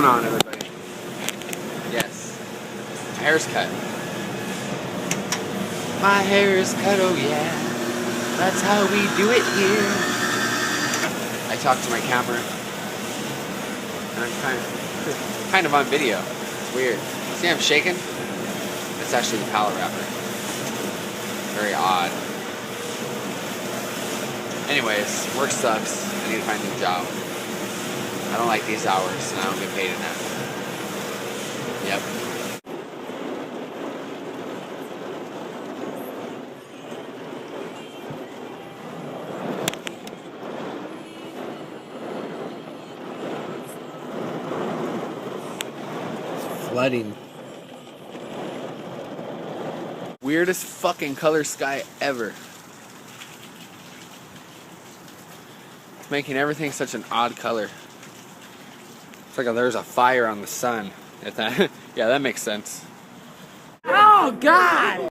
on, everybody? Yes. My hair's cut. My hair is cut, oh yeah. That's how we do it here. I talk to my camera. And I'm kind of on video. It's weird. See, I'm shaking? It's actually the pallet wrapper. Very odd. Anyways, work sucks. I need to find a new job. I don't like these hours, and I don't get paid enough. Yep. Flooding. Weirdest fucking color sky ever. It's making everything such an odd color. It's like there's a fire on the sun. Yeah, that makes sense. Oh, God!